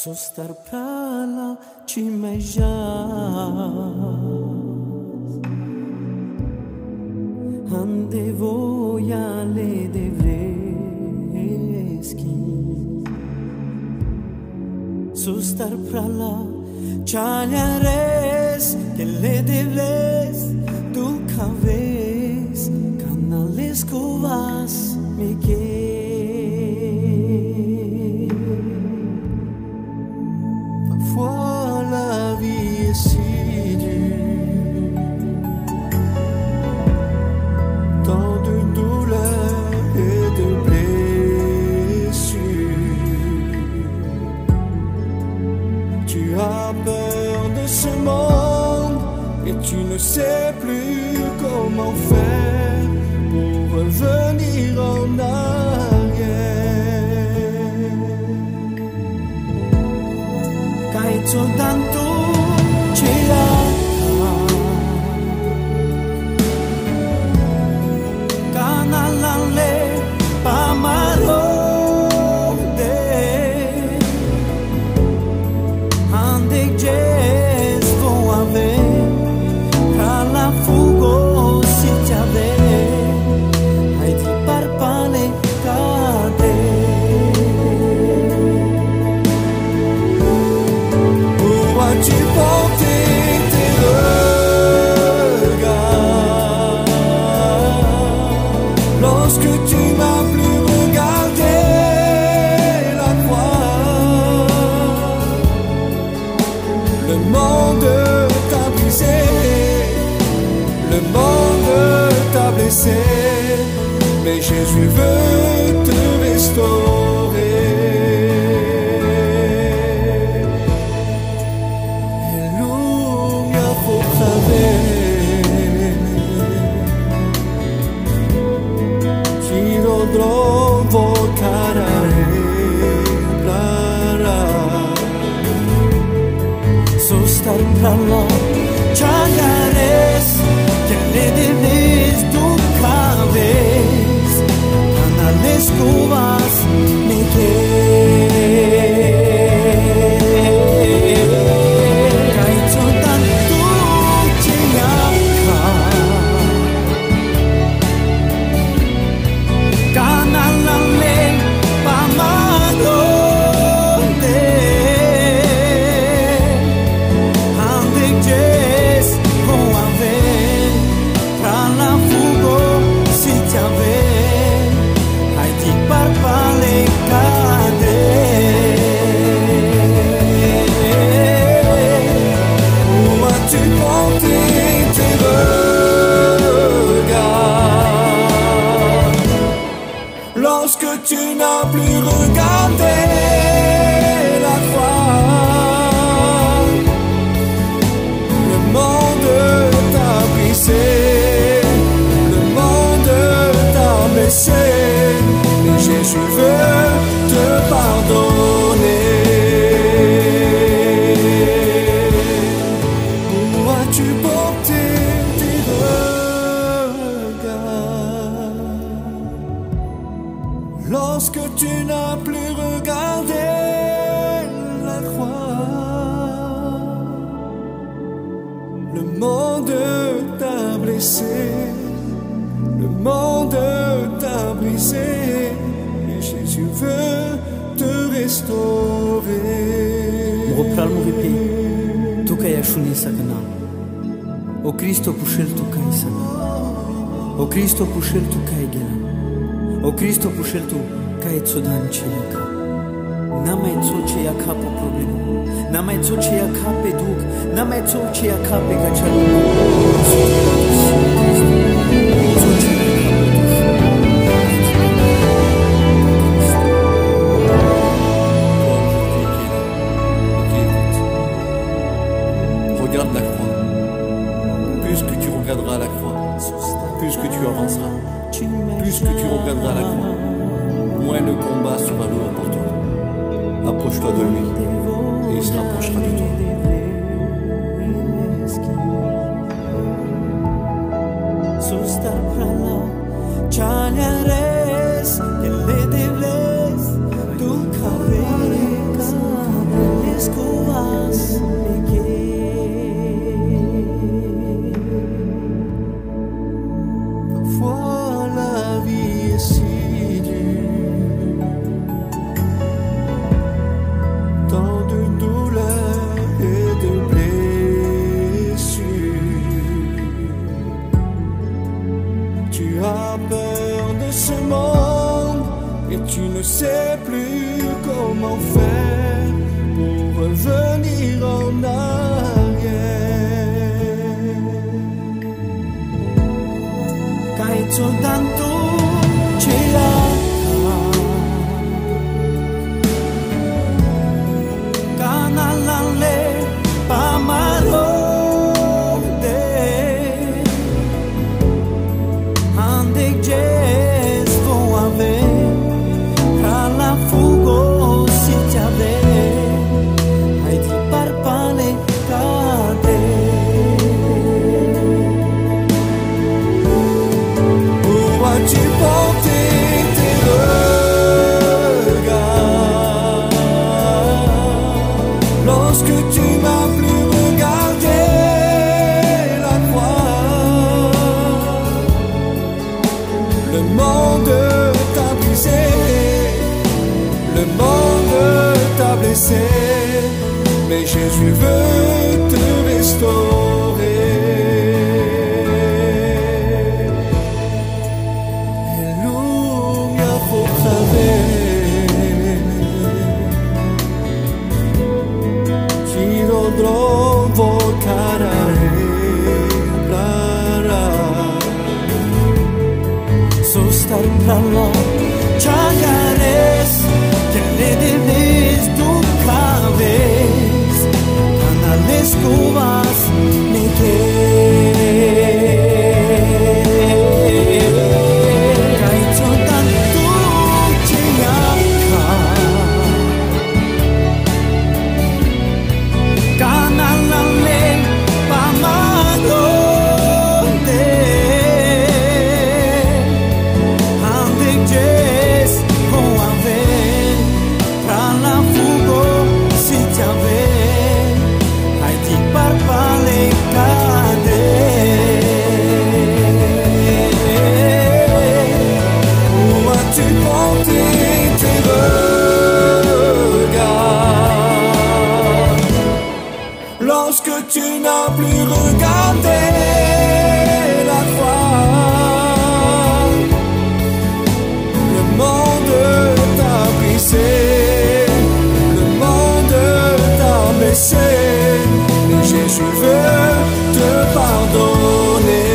So star pra ci mai Ande voia le devreschi So star pra Chaliares que le devles du caves canales cuvas me que parfois la vie est si dure, tant de douleurs et de blessures. Tu as peur de ce monde et tu ne sais plus comment faire pour revenir en arrière. Kahit soltanto c'era kanalale pamarode andek jes vão haver pra la fugo si t'ave hai di parpale cade où as-tu porté tes regards lorsque tu n'as plus regardé la croix? Le monde t'a brisé, le monde t'a blessé, mais Jésus veut te restaurer. Alléluia, pour Giro drovo carare plara So star pra Chaliares que le devles du caves canales cuvas me que Kahit soltanto c'era kanalale pamarode andek jes vão haver pra la fugo si t'ave hai di parpale cade où as-tu porté tes regards lorsque tu n'as plus regardé la croix? Le monde t'a brisé, le monde t'a blessé, mais Jésus veut te pardonner. Où as-tu porté tes regards lorsque tu n'as plus regardé la croix? Le monde t'a blessé, le monde t'a brisé, mais Jésus veut te restaurer. Mopral muripi, tu kai ashuni sakana. O Cristo pushel tu kai sana. O Cristo pushel tu kai gela. O Cristo pushel tu kai tsudan chilaka. Namai tsoche yakapo problemu. Namai tsoche yakape dug. Namai tsoche yakape gachalu. Regarde la croix. Plus que tu regarderas la croix, plus que tu avanceras, plus que tu regarderas la croix, moins le combat sera lourd pour toi. Approche-toi de lui et il se rapprochera de toi. So star pra Chaliares que le devles du caves as peur de ce monde et tu ne sais plus comment faire pour revenir en arrière. Kahit soltanto celaka kanalale pamarode andek jes vou haver kala fugo si tiave ai di parpale cade. Tu portais tes regards lorsque tu n'as plus regardé la croix. Le monde t'a brisé, le monde t'a blessé, mais Jésus veut te restaurer. Sostar pra lá, chagares, que le debes tu cabez, canales cubas, me Lorsque tu n'as plus regardé la croix, le monde t'a brisé, le monde t'a blessé, mais Jésus veut te pardonner.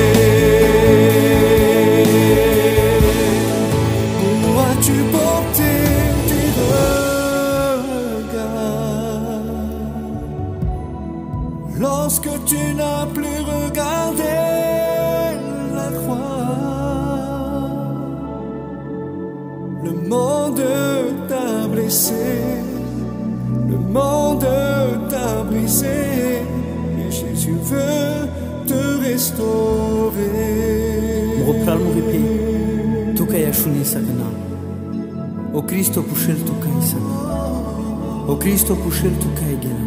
Où as-tu porté tes regards lorsque tu n'as plus regardé la croix? Le monde t'a blessé, le monde t'a brisé, et Jésus veut te restaurer. Mopral muripi, tu kaya shuni sakana. O Cristo pushel tu kai sana. O Cristo pushel tu kai gela.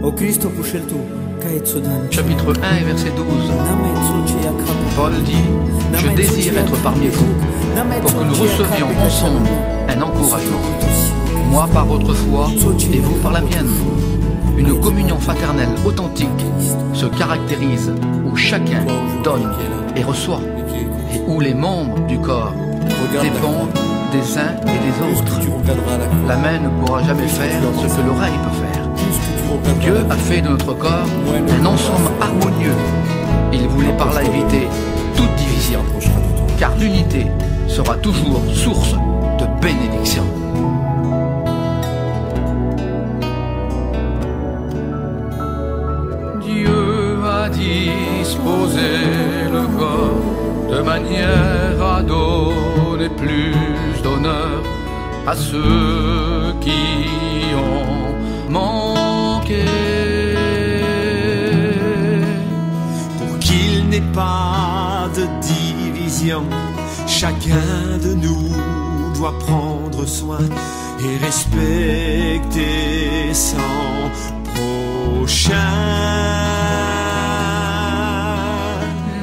O Cristo pushel tu kai tsudan. Chapitre 1 et verset 12. Paul dit: je désire être parmi vous pour que nous recevions ensemble un encouragement. Moi par votre foi et vous par la mienne. Une communion fraternelle authentique se caractérise où chacun donne et reçoit et où les membres du corps dépendent des uns et des autres. La main ne pourra jamais faire ce que l'oreille peut faire. Dieu a fait de notre corps un ensemble harmonieux. Il voulait par là éviter toute division, car l'unité sera toujours source de bénédiction. Dieu a disposé le corps de manière à donner plus d'honneur à ceux qui ont manqué, pour qu'il n'ait pas de division. Chacun de nous doit prendre soin et respecter son prochain.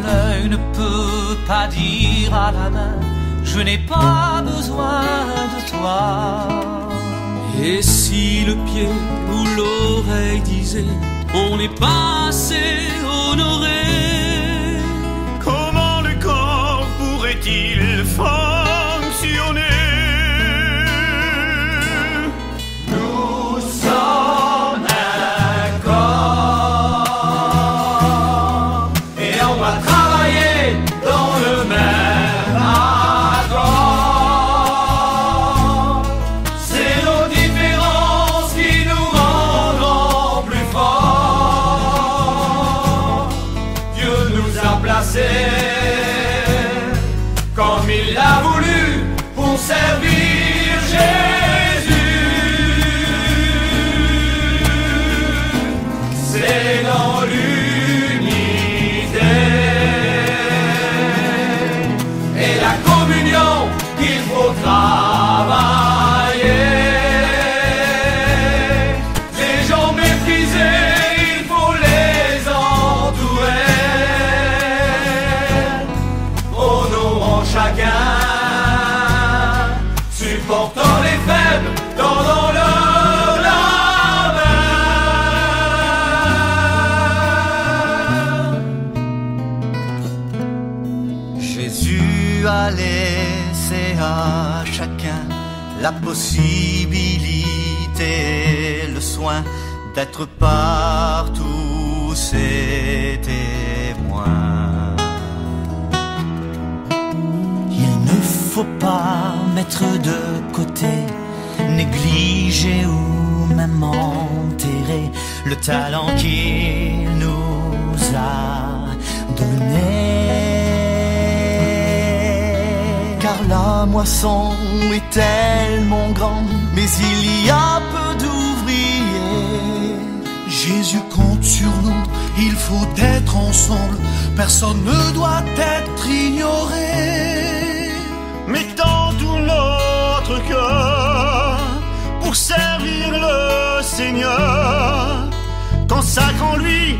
L'œil ne peut pas dire à la main: je n'ai pas besoin de toi. Et si le pied ou l'oreille disait: on n'est pas assez honoré, comment le corps pourrait nous a placés comme il l'a voulu pour servir Jésus. C'est dans l'unité et la communion qu'il faut travailler. Les gens méprisés, il faut les entourer, honorant chacun, supportant les faibles, tendant leur la main. Jésus a laissé à chacun la possibilité, le soin d'être partout ses témoins. Il ne faut pas mettre de côté, négliger ou même enterrer le talent qu'il nous a donné. Car la moisson est tellement grande, mais il y a peu d'ouvriers. Jésus compte sur nous, il faut être ensemble, personne ne doit être ignoré. Mais dans tout notre cœur, pour servir le Seigneur, consacrons lui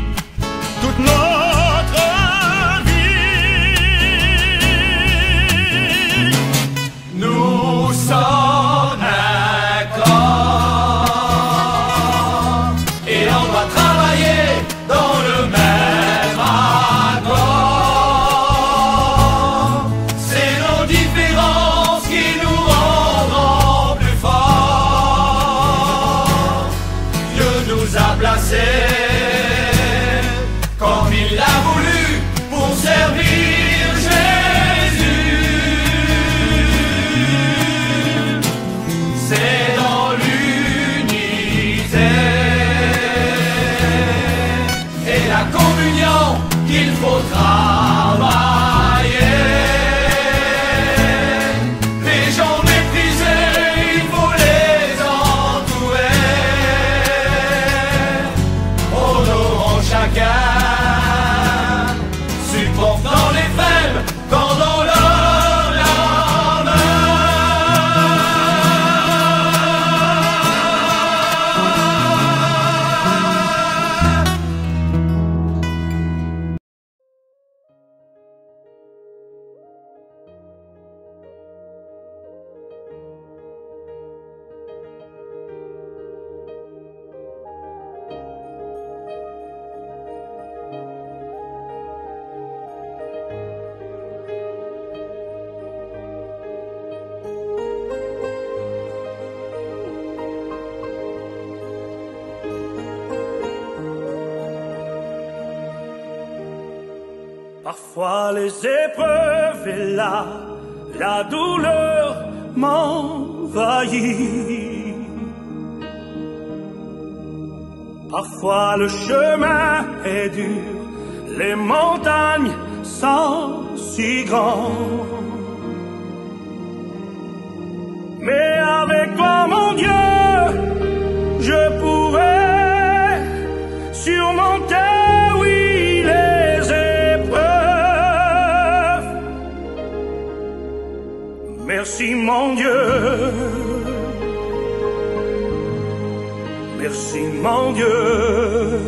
toute notre vie. Nous sommes un corps et on doit travailler dans le même accord. C'est nos différences qui nous rendront plus forts. Dieu nous a placés comme il l'a voulu pour servir Jésus. C'est dans l'unité et la communion qu'il faut travailler. Les gens méprisés, il faut les entourer, honorant chacun, supportant les faibles, tendant leur la Parfois les épreuves et la douleur m'envahit. Parfois le chemin est dur, les montagnes sont si grandes. Mais avec toi mon Dieu, je pourrai surmonter, oui, les épreuves. Merci mon Dieu, merci mon Dieu.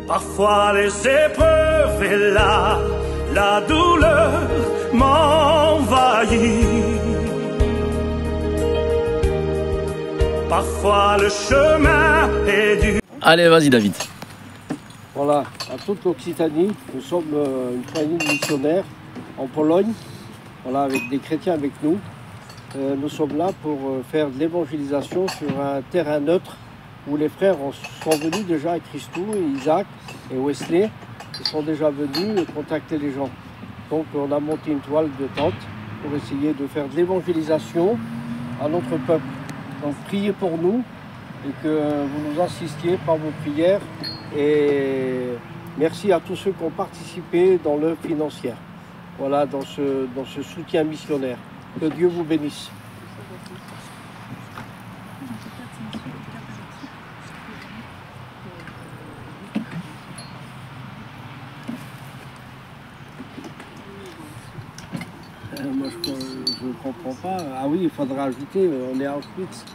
Parfois les épreuves et la douleur m'envahit. Parfois le chemin est dur. Allez, vas-y David. Voilà, à toute l'Occitanie, nous sommes une famille de missionnaires en Pologne, voilà, avec des chrétiens avec nous. Nous sommes là pour faire de l'évangélisation sur un terrain neutre où les frères sont venus déjà à Christou, Isaac et Wesley. Ils sont déjà venus contacter les gens. Donc on a monté une toile de tente pour essayer de faire de l'évangélisation à notre peuple. Donc priez pour nous et que vous nous assistiez par vos prières et Merci à tous ceux qui ont participé dans l'œuvre financière, voilà, dans ce soutien missionnaire. Que Dieu vous bénisse. Moi, je ne comprends pas. Ah oui, il faudra ajouter, on est à Auschwitz.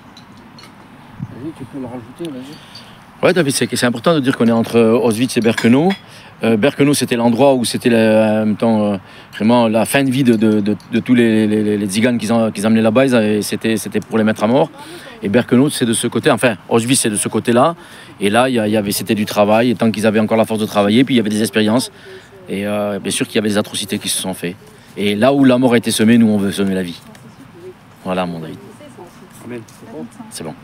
Vas-y, tu peux le rajouter, vas-y. Ouais, David, c'est important de dire qu'on est entre Auschwitz et Birkenau. Birkenau, c'était l'endroit où c'était en même temps vraiment la fin de vie de tous les tziganes qu'ils amenaient là-bas. C'était pour les mettre à mort. Et Birkenau, c'est de ce côté. Enfin, Auschwitz, c'est de ce côté-là. Et là, c'était du travail. Et tant qu'ils avaient encore la force de travailler, puis il y avait des expériences. Et bien sûr qu'il y avait des atrocités qui se sont faites. Et là où la mort a été semée, nous, on veut semer la vie. Voilà, mon David. Amen. C'est bon.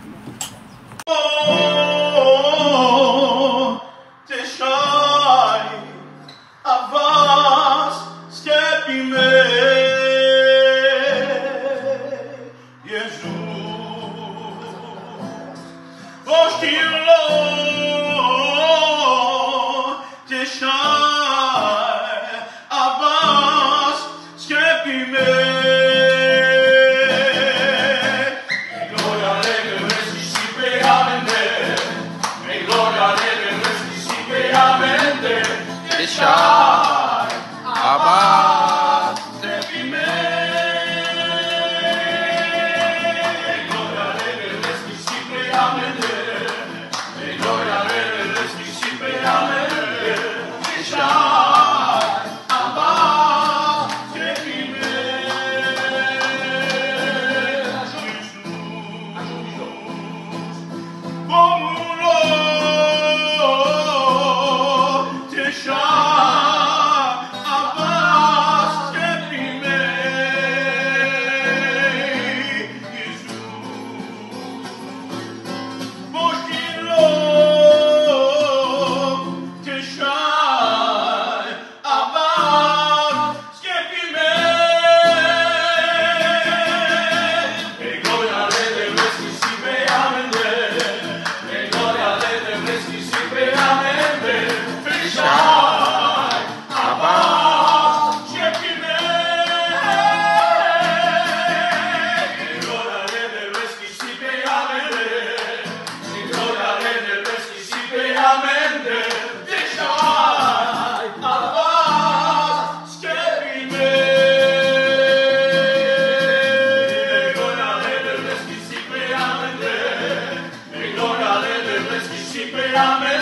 Amen.